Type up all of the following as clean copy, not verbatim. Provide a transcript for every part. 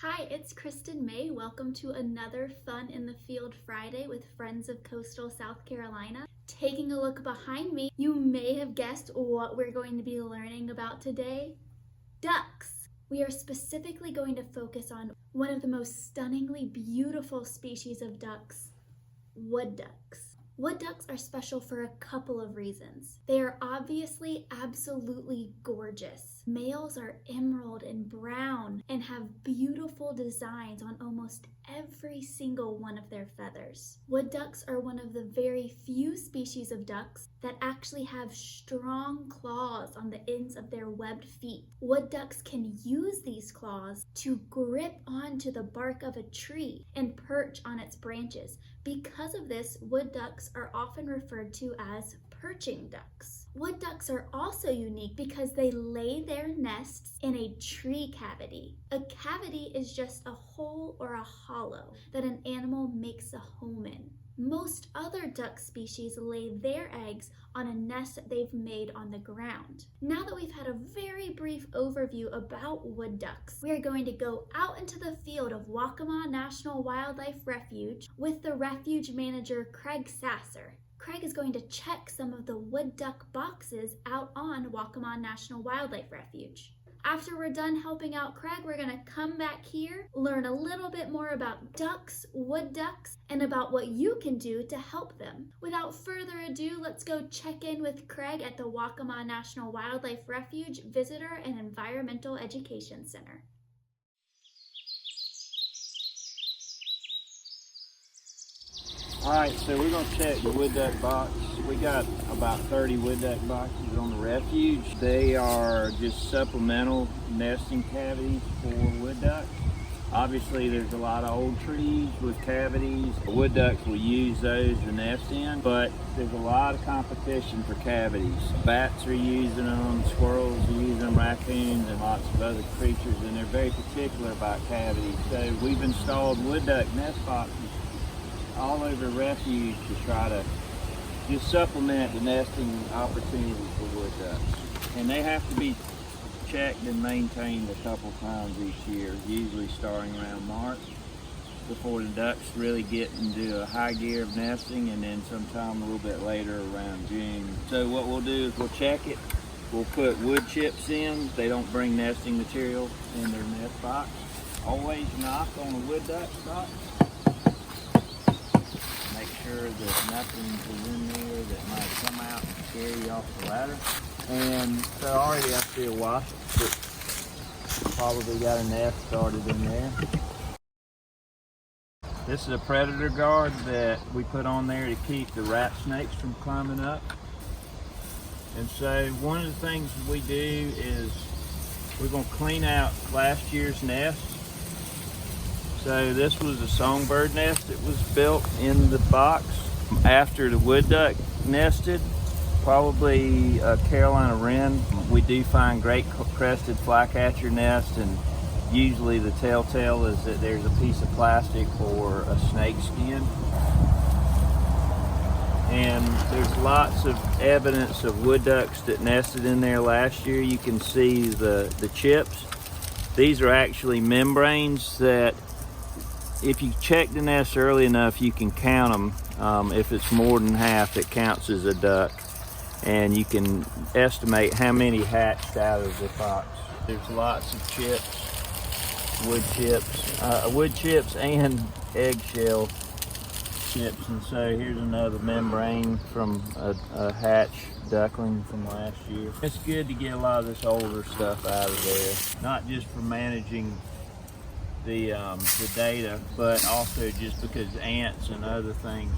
Hi, it's Kristen May. Welcome to another Fun in the Field Friday with Friends of Coastal South Carolina. Taking a look behind me, you may have guessed what we're going to be learning about today. Ducks. We are specifically going to focus on one of the most stunningly beautiful species of ducks, wood ducks. Wood ducks are special for a couple of reasons. They are obviously absolutely gorgeous. Males are emerald and brown and have beautiful designs on almost every single one of their feathers. Wood ducks are one of the very few species of ducks that actually have strong claws on the ends of their webbed feet. Wood ducks can use these claws to grip onto the bark of a tree and perch on its branches. Because of this, wood ducks are often referred to as perching ducks. Wood ducks are also unique because they lay their nests in a tree cavity. A cavity is just a hole or a hollow that an animal makes a home in. Most other duck species lay their eggs on a nest that they've made on the ground. Now that we've had a very brief overview about wood ducks, we are going to go out into the field of Waccamaw National Wildlife Refuge with the refuge manager, Craig Sasser. Craig is going to check some of the wood duck boxes out on Waccamaw National Wildlife Refuge. After we're done helping out Craig, we're going to come back here, learn a little bit more about ducks, wood ducks, and about what you can do to help them. Without further ado, let's go check in with Craig at the Waccamaw National Wildlife Refuge Visitor and Environmental Education Center. Alright, so we're going to check the wood duck box. We got about 30 wood duck boxes on the refuge. They are just supplemental nesting cavities for wood ducks. Obviously there's a lot of old trees with cavities. Wood ducks will use those to nest in, but there's a lot of competition for cavities. Bats are using them, squirrels are using them, raccoons, and lots of other creatures, and they're very particular about cavities. So we've installed wood duck nest boxes all over refuge to try to just supplement the nesting opportunities for wood ducks. And they have to be checked and maintained a couple times each year, usually starting around March, before the ducks really get into a high gear of nesting, and then sometime a little bit later around June. So what we'll do is we'll check it. We'll put wood chips in. They don't bring nesting material in their nest box. Always knock on a wood duck box. Make sure that nothing is in there that might come out and scare you off the ladder. And so already I see a wasp that probably got a nest started in there. This is a predator guard that we put on there to keep the rat snakes from climbing up. And so one of the things we do is we're going to clean out last year's nest. So this was a songbird nest that was built in the box after the wood duck nested, probably a Carolina wren. We do find great crested flycatcher nests, and usually the telltale is that there's a piece of plastic or a snake skin. And there's lots of evidence of wood ducks that nested in there last year. You can see the chips. These are actually membranes that, if you check the nest early enough, you can count them. If it's more than half, it counts as a duck. And you can estimate how many hatched out of the box. There's lots of chips, wood chips and eggshell chips. And so here's another membrane from a hatch duckling from last year. It's good to get a lot of this older stuff out of there, not just for managing the data, but also just because ants and other things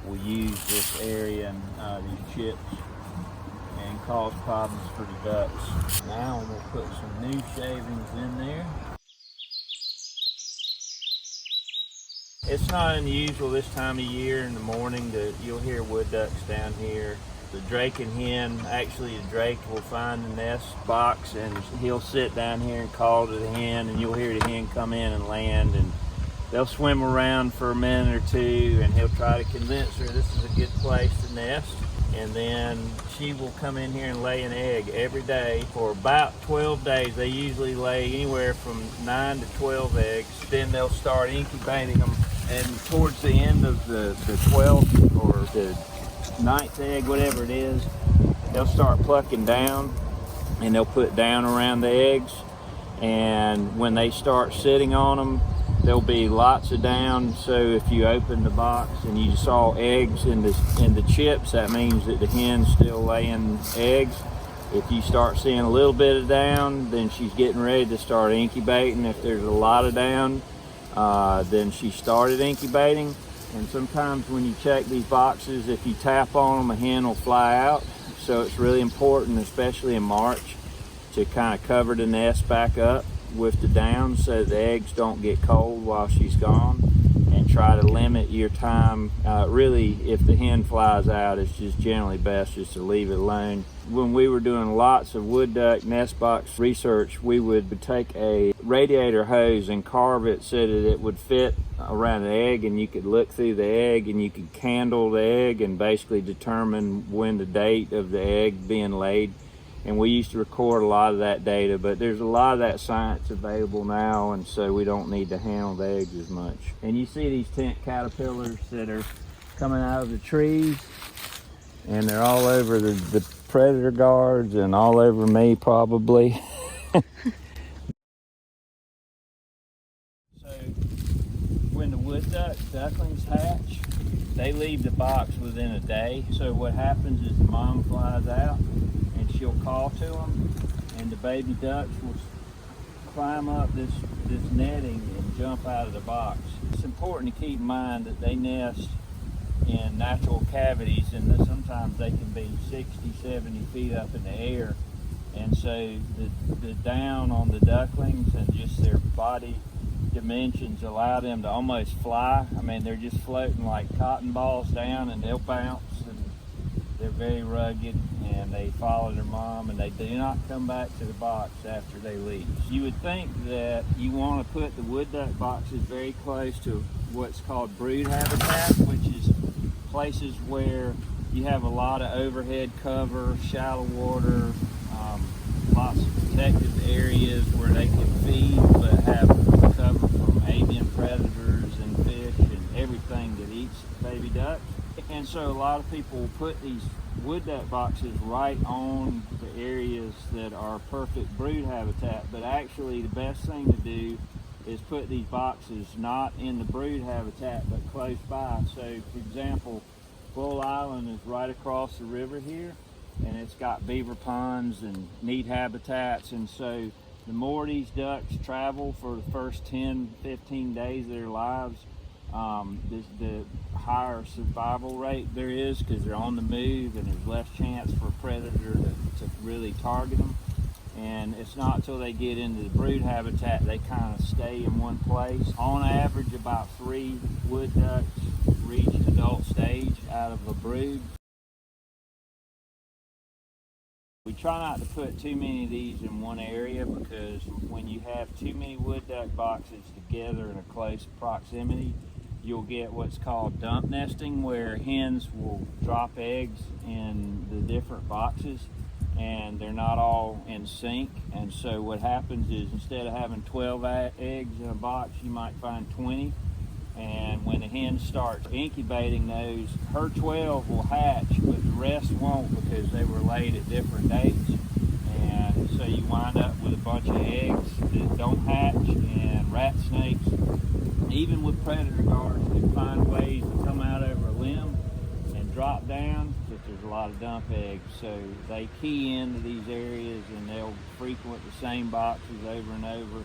will use this area and these chips and cause problems for the ducks. Now we'll put some new shavings in there. It's not unusual this time of year in the morning that you'll hear wood ducks down here. The drake and hen, actually the drake will find the nest box and he'll sit down here and call to the hen, and you'll hear the hen come in and land, and they'll swim around for a minute or two, and he'll try to convince her this is a good place to nest. and then she will come in here and lay an egg every day for about 12 days. They usually lay anywhere from 9 to 12 eggs. Then they'll start incubating them, and towards the end of the 12th or the 9th egg, whatever it is, they'll start plucking down, and they'll put down around the eggs. And when they start sitting on them, there'll be lots of down. So if you open the box and you saw eggs in the chips, that means that the hen's still laying eggs. If you start seeing a little bit of down, then she's getting ready to start incubating. If there's a lot of down, then she started incubating. And sometimes when you check these boxes, if you tap on them, a hen will fly out. So it's really important, especially in March, to kind of cover the nest back up with the down so the eggs don't get cold while she's gone, and try to limit your time. Really, if the hen flies out, it's just generally best just to leave it alone. When we were doing lots of wood duck nest box research, we would take a radiator hose and carve it so that it would fit around the egg, and you could look through the egg and you could candle the egg and basically determine when the date of the egg being laid. And we used to record a lot of that data, but there's a lot of that science available now, and so we don't need to handle the eggs as much. And you see these tent caterpillars that are coming out of the trees, and they're all over the predator guards and all over me probably. So when the wood ducklings hatch, they leave the box within a day. So what happens is the mom flies out, and she'll call to them, and the baby ducks will climb up this netting and jump out of the box. It's important to keep in mind that they nest in natural cavities, and that sometimes they can be 60, 70 feet up in the air. And so the down on the ducklings and just their body dimensions allow them to almost fly. I mean, they're just floating like cotton balls down, and they'll bounce, and they're very rugged, and they follow their mom, and they do not come back to the box after they leave. You would think that you want to put the wood duck boxes very close to what's called brood habitat, which is places where you have a lot of overhead cover, shallow water, lots of protective areas where they can feed but have cover from avian predators and fish and everything that eats baby ducks. And so a lot of people will put these wood duck boxes right on the areas that are perfect brood habitat, but actually the best thing to do is put these boxes not in the brood habitat but close by. So for example, Bull Island is right across the river here, and it's got beaver ponds and neat habitats, and so the more these ducks travel for the first 10, 15 days of their lives, the higher survival rate there is, because they're on the move and there's less chance for a predator to really target them. And it's not until they get into the brood habitat they kind of stay in one place. On average, about 3 wood ducks reach adult stage out of a brood. We try not to put too many of these in one area, because when you have too many wood duck boxes together in a close proximity, you'll get what's called dump nesting, where hens will drop eggs in the different boxes and they're not all in sync. And so what happens is, instead of having 12 eggs in a box, you might find 20. And when the hen starts incubating those, her 12 will hatch, but the rest won't, because they were laid at different dates. And so you wind up with a bunch of eggs that don't hatch, and rat snakes, even with predator guards, can find ways to come out over a limb and drop down, but there's a lot of dump eggs. So they key into these areas, and they'll frequent the same boxes over and over.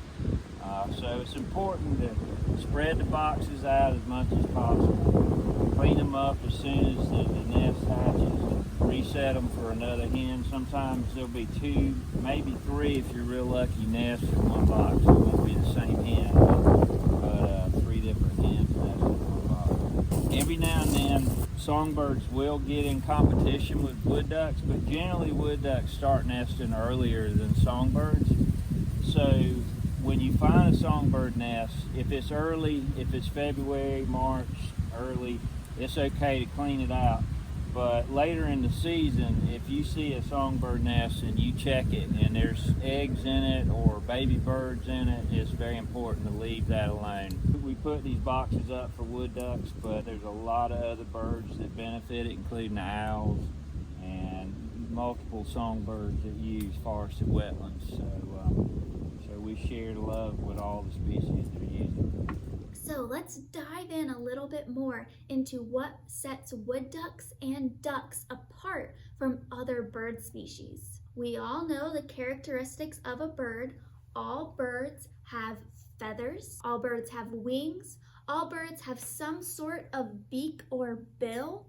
So it's important to spread the boxes out as much as possible. Clean them up as soon as the nest hatches, and reset them for another hen. Sometimes there'll be 2, maybe 3 if you're real lucky, nests in one box. It won't be the same hen, but 3 different hens nest in one box. Every now and then, songbirds will get in competition with wood ducks, but generally wood ducks start nesting earlier than songbirds. So when you find a songbird nest, if it's early, if it's February, March, early, it's okay to clean it out. But later in the season, if you see a songbird nest and you check it and there's eggs in it or baby birds in it, it's very important to leave that alone. We put these boxes up for wood ducks, but there's a lot of other birds that benefit it, including the owls and multiple songbirds that use forested wetlands. So we share the love with all the species that are using. So let's dive in a little bit more into what sets wood ducks and ducks apart from other bird species. We all know the characteristics of a bird. All birds have feathers, all birds have wings, all birds have some sort of beak or bill,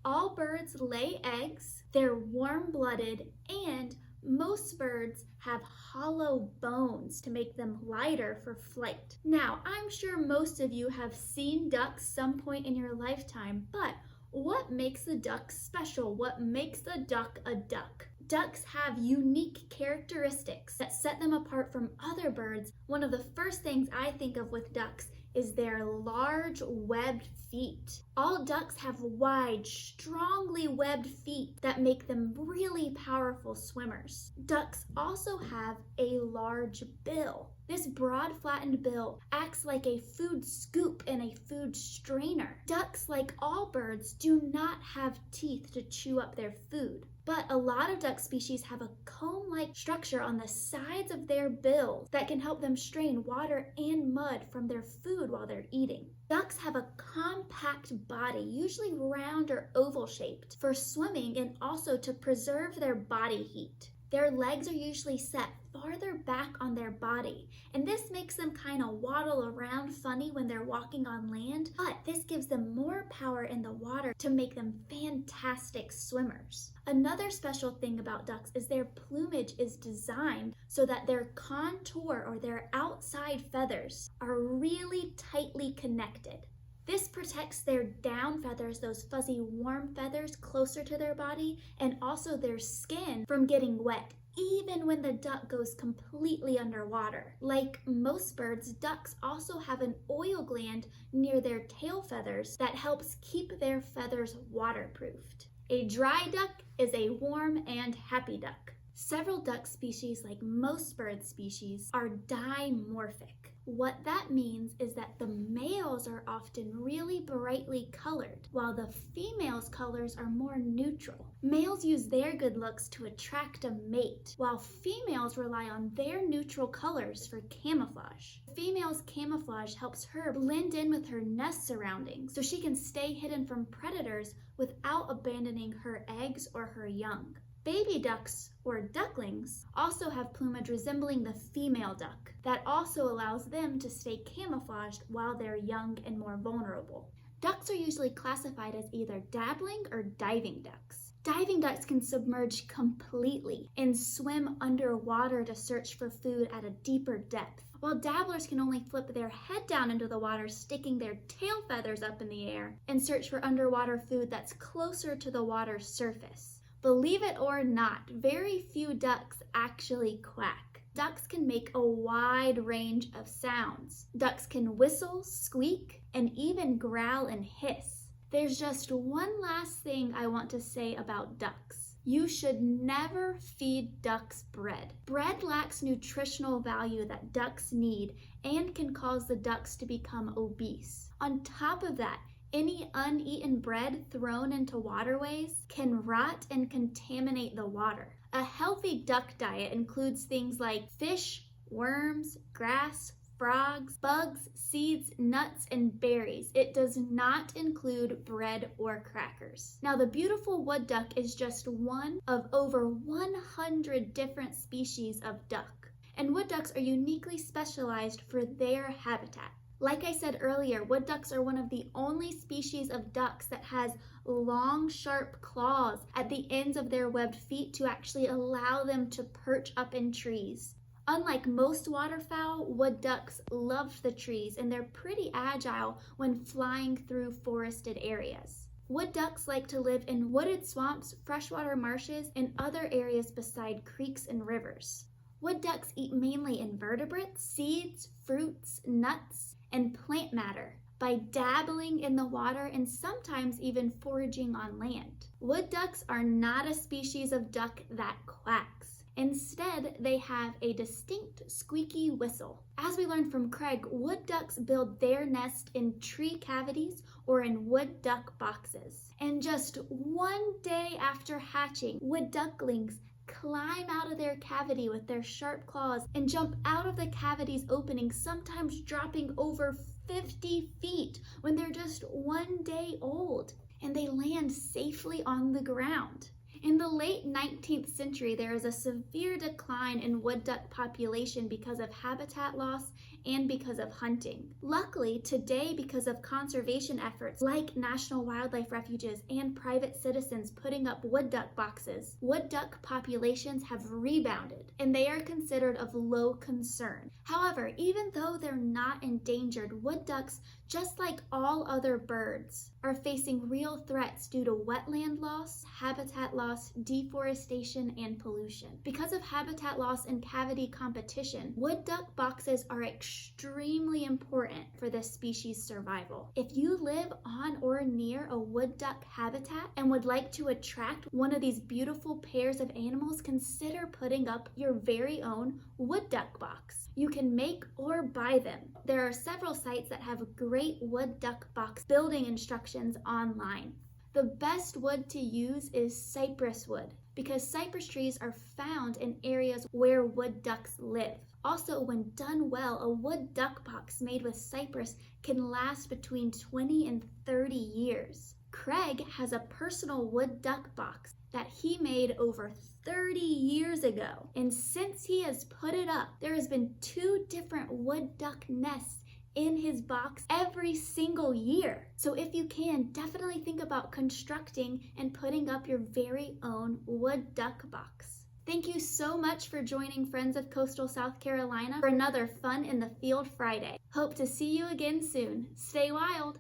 all birds lay eggs, they're warm-blooded, and most birds have hollow bones to make them lighter for flight. Now, I'm sure most of you have seen ducks some point in your lifetime, but what makes the duck special? What makes the duck a duck? Ducks have unique characteristics that set them apart from other birds. One of the first things I think of with ducks is their large webbed feet. All ducks have wide, strongly webbed feet that make them really powerful swimmers. Ducks also have a large bill. This broad flattened bill acts like a food scoop and a food strainer. Ducks, like all birds, do not have teeth to chew up their food. But a lot of duck species have a comb-like structure on the sides of their bills that can help them strain water and mud from their food while they're eating. Ducks have a compact body, usually round or oval shaped, for swimming and also to preserve their body heat. Their legs are usually set farther back on their body, and this makes them kind of waddle around funny when they're walking on land, but this gives them more power in the water to make them fantastic swimmers. Another special thing about ducks is their plumage is designed so that their contour or their outside feathers are really tightly connected. This protects their down feathers, those fuzzy warm feathers closer to their body, and also their skin from getting wet, even when the duck goes completely underwater. Like most birds, ducks also have an oil gland near their tail feathers that helps keep their feathers waterproofed. A dry duck is a warm and happy duck. Several duck species, like most bird species, are dimorphic. What that means is that the males are often really brightly colored, while the females' colors are more neutral. Males use their good looks to attract a mate, while females rely on their neutral colors for camouflage. The female's camouflage helps her blend in with her nest surroundings, so she can stay hidden from predators without abandoning her eggs or her young. Baby ducks, or ducklings, also have plumage resembling the female duck that also allows them to stay camouflaged while they're young and more vulnerable. Ducks are usually classified as either dabbling or diving ducks. Diving ducks can submerge completely and swim underwater to search for food at a deeper depth, while dabblers can only flip their head down into the water, sticking their tail feathers up in the air, and search for underwater food that's closer to the water's surface. Believe it or not, very few ducks actually quack. Ducks can make a wide range of sounds. Ducks can whistle, squeak, and even growl and hiss. There's just one last thing I want to say about ducks. You should never feed ducks bread. Bread lacks nutritional value that ducks need and can cause the ducks to become obese. On top of that, any uneaten bread thrown into waterways can rot and contaminate the water. A healthy duck diet includes things like fish, worms, grass, frogs, bugs, seeds, nuts, and berries. It does not include bread or crackers. Now, the beautiful wood duck is just one of over 100 different species of duck, and wood ducks are uniquely specialized for their habitat. Like I said earlier, wood ducks are one of the only species of ducks that has long, sharp claws at the ends of their webbed feet to actually allow them to perch up in trees. Unlike most waterfowl, wood ducks love the trees, and they're pretty agile when flying through forested areas. Wood ducks like to live in wooded swamps, freshwater marshes, and other areas beside creeks and rivers. Wood ducks eat mainly invertebrates, seeds, fruits, nuts, and plant matter by dabbling in the water and sometimes even foraging on land. Wood ducks are not a species of duck that quacks. Instead, they have a distinct squeaky whistle. As we learned from Craig, wood ducks build their nest in tree cavities or in wood duck boxes. And just one day after hatching, wood ducklings climb out of their cavity with their sharp claws and jump out of the cavity's opening, sometimes dropping over 50 feet when they're just one day old. And they land safely on the ground. In the late 19th century, there was a severe decline in wood duck population because of habitat loss and because of hunting. Luckily, today, because of conservation efforts like national wildlife refuges and private citizens putting up wood duck boxes, wood duck populations have rebounded and they are considered of low concern. However, even though they're not endangered, wood ducks, just like all other birds, are facing real threats due to wetland loss, habitat loss, deforestation, and pollution. Because of habitat loss and cavity competition, wood duck boxes are extremely important for this species' survival. If you live on or near a wood duck habitat and would like to attract one of these beautiful pairs of animals, consider putting up your very own wood duck box. You can make or buy them. There are several sites that have great wood duck box building instructions online. The best wood to use is cypress wood because cypress trees are found in areas where wood ducks live. Also, when done well, a wood duck box made with cypress can last between 20 and 30 years. Craig has a personal wood duck box that he made over 30 years ago. And since he has put it up, there has been 2 different wood duck nests in his box every single year. So if you can, definitely think about constructing and putting up your very own wood duck box. Thank you so much for joining Friends of Coastal South Carolina for another Fun in the Field Friday. Hope to see you again soon. Stay wild!